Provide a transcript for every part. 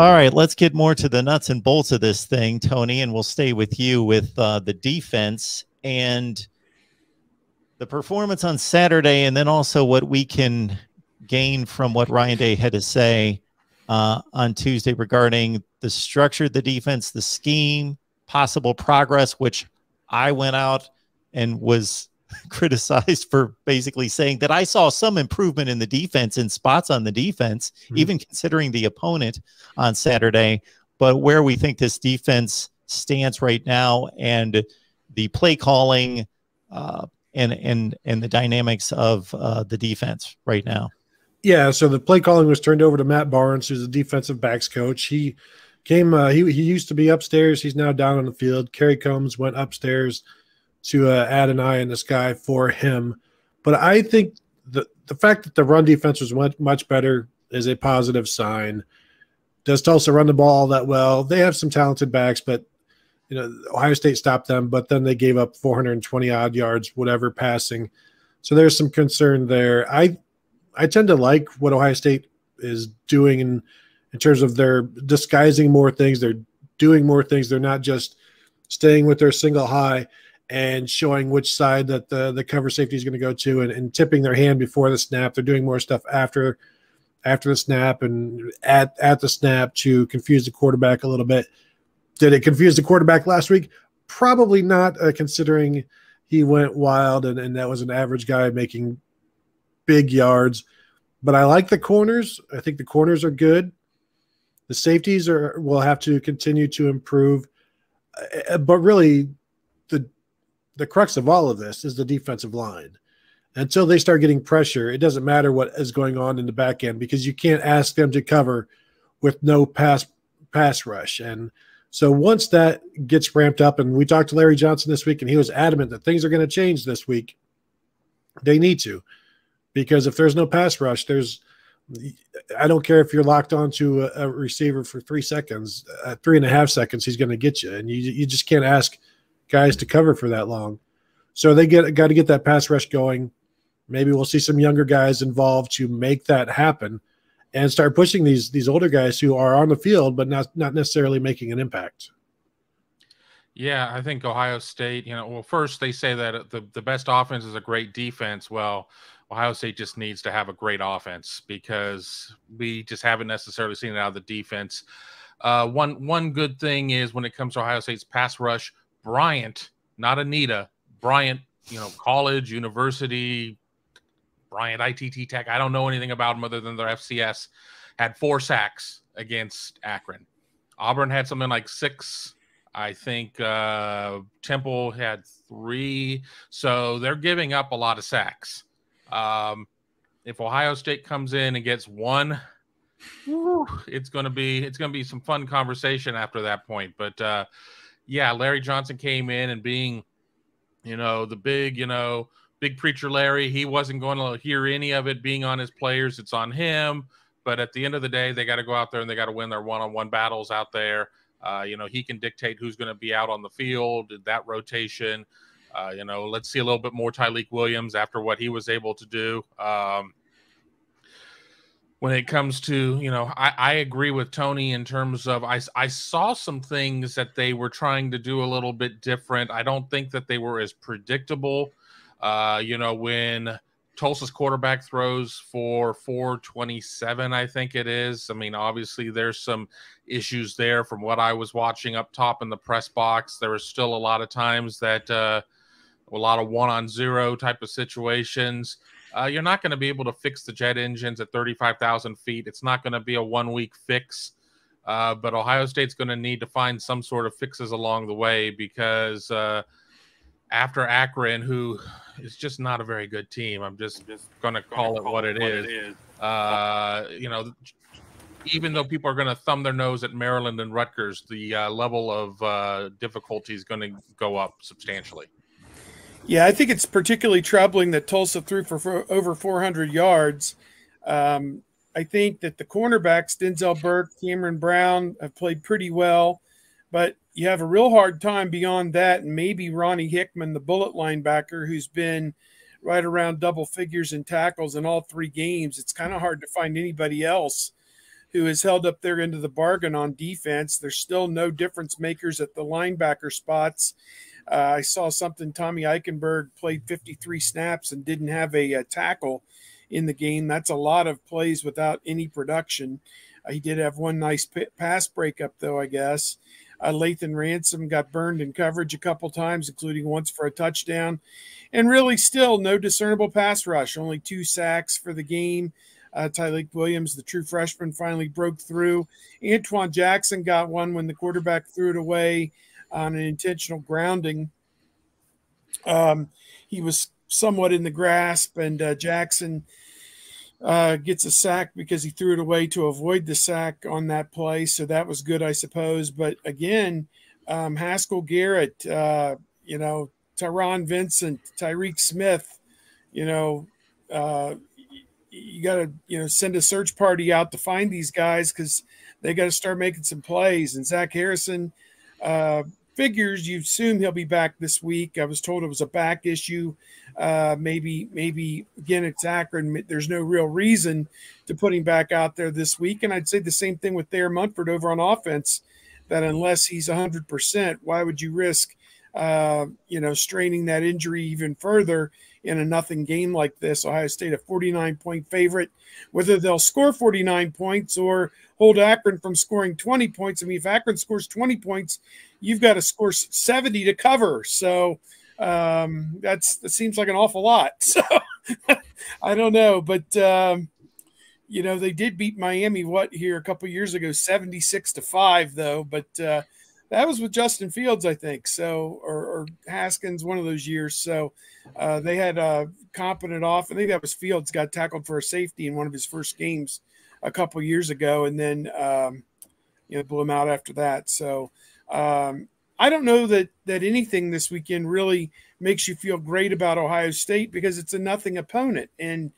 All right, let's get more to the nuts and bolts of this thing, Tony, and we'll stay with you with the defense and the performance on Saturday, and then also what we can gain from what Ryan Day had to say on Tuesday regarding the structure of the defense, the scheme, possible progress, which I went out and was criticized for basically saying that I saw some improvement in the defense in spots on the defense, even considering the opponent on Saturday. But where we think this defense stands right now and the play calling and the dynamics of the defense right now. Yeah, so the play calling was turned over to Matt Barnes, who's the defensive backs coach. He came. He used to be upstairs. He's now down on the field. Kerry Combs went upstairs to add an eye in the sky for him. But I think the fact that the run defense was much better is a positive sign. Does Tulsa run the ball all that well? They have some talented backs, but Ohio State stopped them. But then they gave up 420 odd yards, whatever passing. So there's some concern there. I tend to like what Ohio State is doing in terms of they're disguising more things. They're doing more things. They're not just staying with their single high and showing which side that the cover safety is going to go to and tipping their hand before the snap. They're doing more stuff after the snap and at the snap to confuse the quarterback a little bit. Did it confuse the quarterback last week? Probably not, considering he went wild and that was an average guy making big yards. But I like the corners. I think the corners are good. The safeties will have to continue to improve. But really, the crux of all of this is the defensive line. Until they start getting pressure, it doesn't matter what is going on in the back end because you can't ask them to cover with no pass rush. And so once that gets ramped up, and we talked to Larry Johnson this week, and he was adamant that things are going to change this week. They need to, because if there's no pass rush, I don't care if you're locked onto a receiver for 3 seconds, 3.5 seconds, he's going to get you. And you just can't ask guys to cover for that long. So they got to get that pass rush going. Maybe we'll see some younger guys involved to make that happen and start pushing these older guys who are on the field but not necessarily making an impact. Yeah, I think Ohio State, well, first they say that the best offense is a great defense. Well, Ohio State just needs to have a great offense because we just haven't necessarily seen it out of the defense. One good thing is when it comes to Ohio State's pass rush, Bryant, not Anita, Bryant, college, university, Bryant, ITT Tech, I don't know anything about them other than their FCS, had 4 sacks against Akron. Auburn had something like 6. I think Temple had 3. So they're giving up a lot of sacks. If Ohio State comes in and gets 1, it's going to be some fun conversation after that point. But yeah, Larry Johnson came in and being, the big preacher Larry, he wasn't going to hear any of it being on his players. It's on him. But at the end of the day, they got to go out there and they got to win their one-on-one battles out there. He can dictate who's going to be out on the field, that rotation. Let's see a little bit more Tyleik Williams after what he was able to do. When it comes to, I agree with Tony in terms of I saw some things that they were trying to do a little bit different. I don't think that they were as predictable. When Tulsa's quarterback throws for 427, I think it is. I mean, obviously there's some issues there from what I was watching up top in the press box. There was still a lot of times that a lot of 1-on-0 type of situations. You're not going to be able to fix the jet engines at 35,000 feet. It's not going to be a 1-week fix. But Ohio State's going to need to find some sort of fixes along the way because after Akron, who is just not a very good team, I'm just going to call it what it is. Even though people are going to thumb their nose at Maryland and Rutgers, the level of difficulty is going to go up substantially. Yeah, I think it's particularly troubling that Tulsa threw for over 400 yards. I think that the cornerbacks, Denzel Burke, Cameron Brown, have played pretty well, but you have a real hard time beyond that. And maybe Ronnie Hickman, the bullet linebacker, who's been right around double figures in tackles in all 3 games. It's kind of hard to find anybody else who has held up their end of the bargain on defense. There's still no difference makers at the linebacker spots. I saw something. Tommy Eichenberg played 53 snaps and didn't have a tackle in the game. That's a lot of plays without any production. He did have one nice pass breakup, though, I guess. Lathan Ransom got burned in coverage a couple times, including once for a touchdown. And really still no discernible pass rush, only 2 sacks for the game. Tyleik Williams, the true freshman, finally broke through. Antoine Jackson got one when the quarterback threw it away on an intentional grounding. He was somewhat in the grasp, and Jackson gets a sack because he threw it away to avoid the sack on that play. So that was good, I suppose. But again, Haskell Garrett, Tyron Vincent, Tyreek Smith, you got to, send a search party out to find these guys because they got to start making some plays. And Zach Harrison figures you assume he'll be back this week. I was told it was a back issue. Maybe again, it's Akron. There's no real reason to put him back out there this week. And I'd say the same thing with Thayer Munford over on offense, that unless he's 100%, why would you risk, straining that injury even further in a nothing game like this? Ohio State, a 49-point favorite. Whether they'll score 49 points or hold Akron from scoring 20 points. I mean, if Akron scores 20 points, you've got to score 70 to cover. So that seems like an awful lot. So I don't know, but they did beat Miami a couple of years ago, 76-5 though. But that was with Justin Fields, I think. So or Haskins, one of those years. So they had a competent off. I think that was Fields got tackled for a safety in one of his first games a couple of years ago, and then blew him out after that. So I don't know that anything this weekend really makes you feel great about Ohio State because it's a nothing opponent. And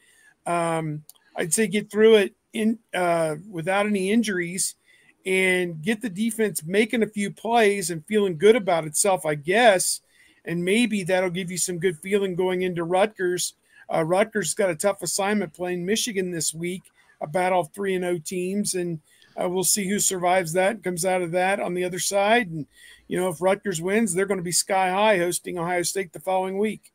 I'd say get through it without any injuries and get the defense making a few plays and feeling good about itself, I guess. And maybe that'll give you some good feeling going into Rutgers. Rutgers got a tough assignment playing Michigan this week, a battle of 3-0 teams. And we'll see who survives that and comes out of that on the other side. And, if Rutgers wins, they're going to be sky high hosting Ohio State the following week.